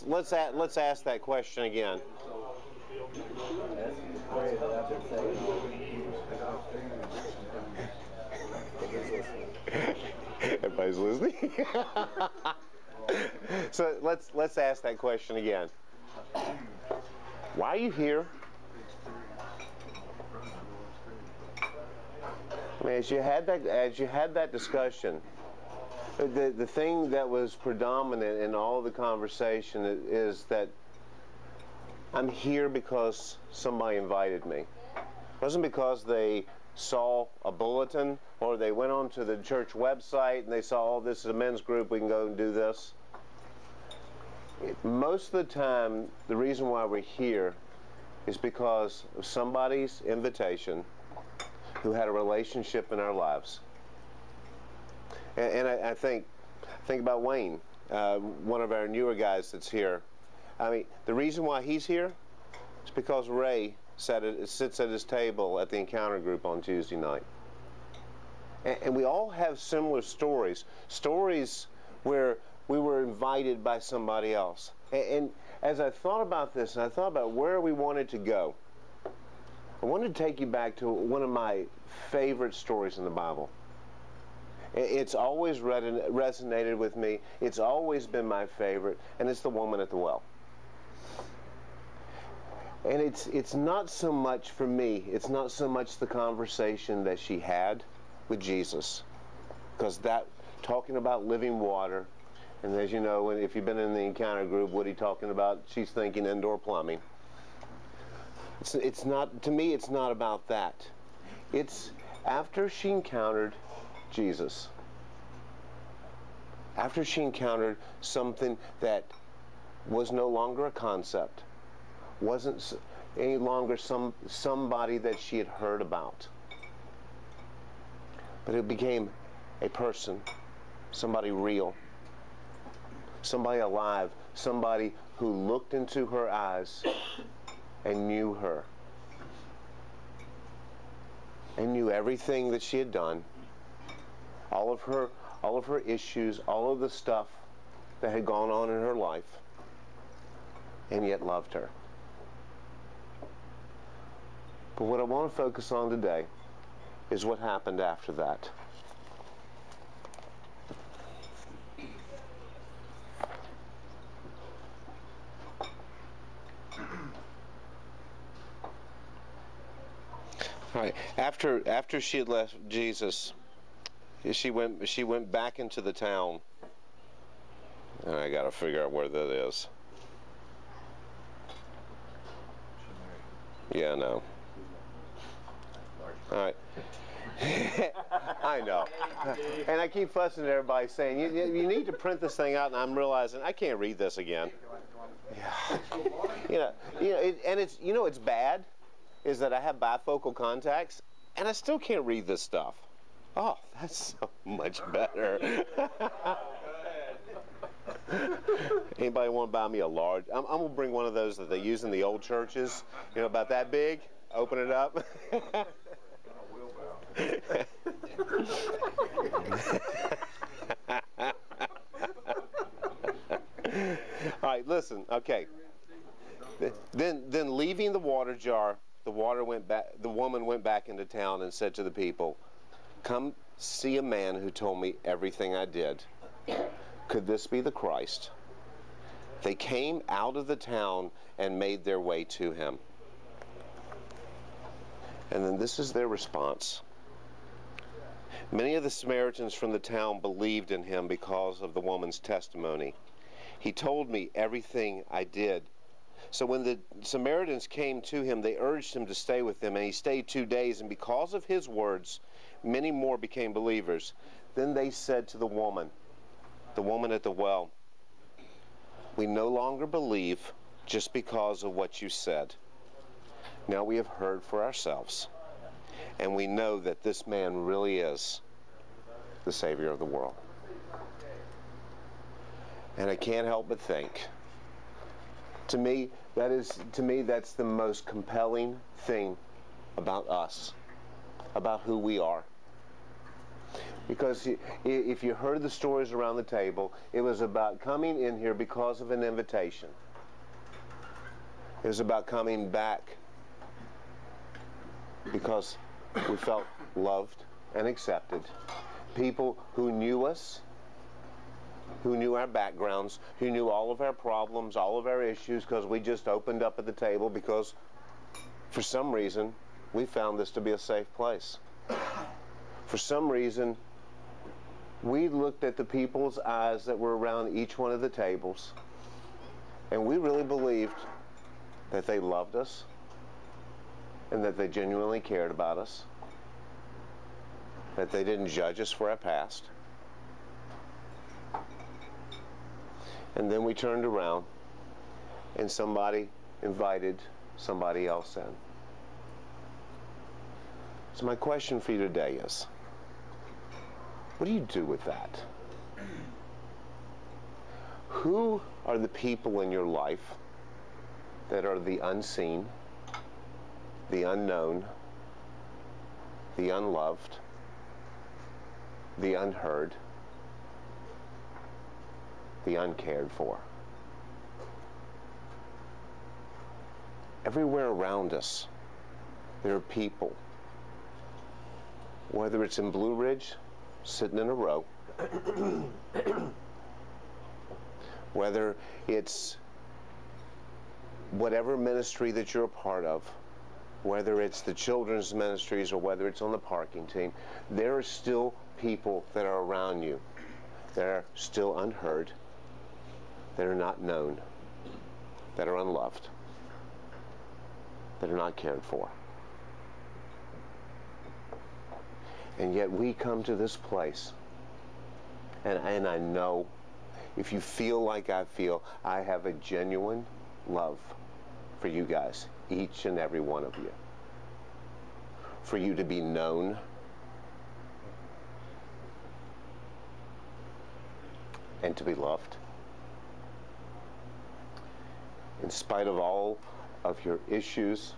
Let's ask that question again. Everybody's listening. So let's ask that question again. Why are you here? I mean, as you had that discussion, the thing that was predominant in all the conversation is that I'm here because somebody invited me. It wasn't because they saw a bulletin or they went onto the church website and they saw, oh, this is a men's group, we can go and do this. Most of the time, the reason why we're here is because of somebody's invitation who had a relationship in our lives. And I think about Wayne, one of our newer guys that's here. I mean, the reason why he's here is because Ray sits at his table at the encounter group on Tuesday night. And we all have similar stories where we were invited by somebody else. And as I thought about this, and I thought about where we wanted to go, I wanted to take you back to one of my favorite stories in the Bible. It's always resonated with me. It's always been my favorite, and it's the woman at the well. And it's not so much, for me, it's not so much the conversation that she had with Jesus, because that, talking about living water, and as you know, if you've been in the encounter group, what are you talking about? She's thinking indoor plumbing. It's not, to me, it's not about that. It's after she encountered Jesus, after she encountered something that was no longer a concept, wasn't any longer somebody that she had heard about, but it became a person, somebody real, somebody alive, somebody who looked into her eyes and knew her, and knew everything that she had done, all of her issues, all of the stuff that had gone on in her life, and yet loved her. But what I want to focus on today is what happened after that. All right. After she had left Jesus, she went back into the town. And I got to figure out where that is. Yeah, no. All right. I know. And I keep fussing at everybody saying, you need to print this thing out, and I'm realizing I can't read this again. Yeah. It's bad is that I have bifocal contacts, and I still can't read this stuff. Oh, that's so much better. Anybody want to buy me a large? I'm going to bring one of those that they use in the old churches, about that big. Open it up. All right, listen. Okay. Then leaving the water jar, the woman went back into town and said to the people, "Come see a man who told me everything I did. Could this be the Christ?" They came out of the town and made their way to him. And then this is their response. Many of the Samaritans from the town believed in him because of the woman's testimony. He told me everything I did. So when the Samaritans came to him, they urged him to stay with them, and he stayed 2 days, and because of his words, many more became believers. Then they said to the woman at the well, "We no longer believe just because of what you said. Now we have heard for ourselves, and we know that this man really is the Savior of the world." And I can't help but think, to me, that's the most compelling thing about us, about who we are. Because if you heard the stories around the table, it was about coming in here because of an invitation. It was about coming back because we felt loved and accepted. People who knew us, who knew our backgrounds, who knew all of our problems, all of our issues, because we just opened up at the table because for some reason we found this to be a safe place. For some reason we looked at the people's eyes that were around each one of the tables, and we really believed that they loved us and that they genuinely cared about us, that they didn't judge us for our past. And then we turned around and somebody invited somebody else in. So my question for you today is, what do you do with that? Who are the people in your life that are the unseen, the unknown, the unloved, the unheard, the uncared for? Everywhere around us, there are people, whether it's in Blue Ridge, sitting in a row, whether it's whatever ministry that you're a part of, whether it's the children's ministries or whether it's on the parking team, there are still people that are around you that are still unheard, that are not known, that are unloved, that are not cared for. And yet we come to this place, and I know, if you feel like I feel, I have a genuine love for you guys, each and every one of you. For you to be known, and to be loved. In spite of all of your issues,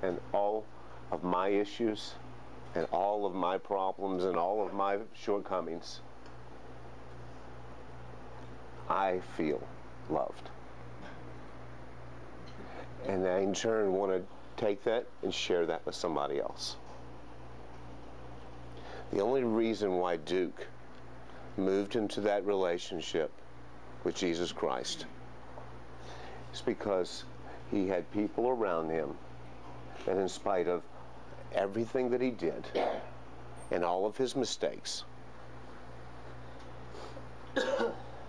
and all of my issues, and all of my problems, and all of my shortcomings, I feel loved. And I, in turn, want to take that and share that with somebody else. The only reason why Duke moved into that relationship with Jesus Christ is because he had people around him that, in spite of everything that he did and all of his mistakes,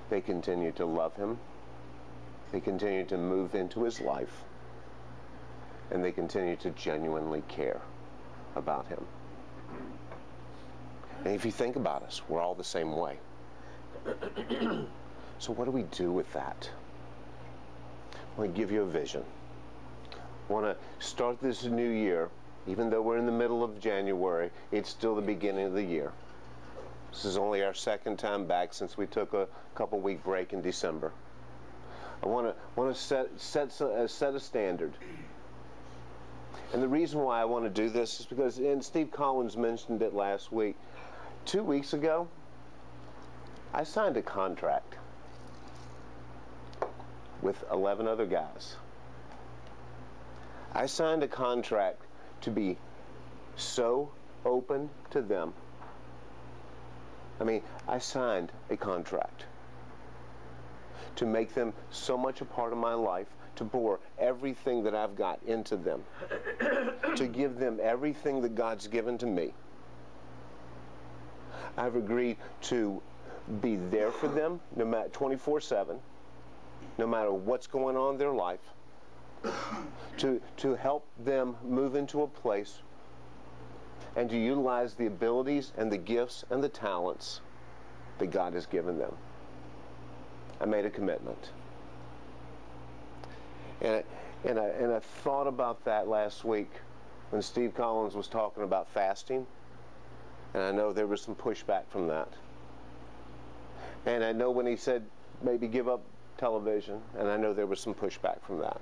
they continued to love him, they continued to move into his life, and they continued to genuinely care about him. And if you think about us, we're all the same way. So what do we do with that? I want to give you a vision. I want to start this new year. Even though we're in the middle of January, it's still the beginning of the year. This is only our second time back since we took a couple-week break in December. I want to set a standard. And the reason why I want to do this is because, and Steve Collins mentioned it last week, 2 weeks ago, I signed a contract with 11 other guys. I signed a contract to be so open to them. I mean, I signed a contract to make them so much a part of my life, to pour everything that I've got into them, to give them everything that God's given to me. I've agreed to be there for them, no matter 24/7, no matter what's going on in their life, to help them move into a place and to utilize the abilities and the gifts and the talents that God has given them. I made a commitment. And I thought about that last week when Steve Collins was talking about fasting, and I know there was some pushback from that. And I know when he said maybe give up television, and I know there was some pushback from that.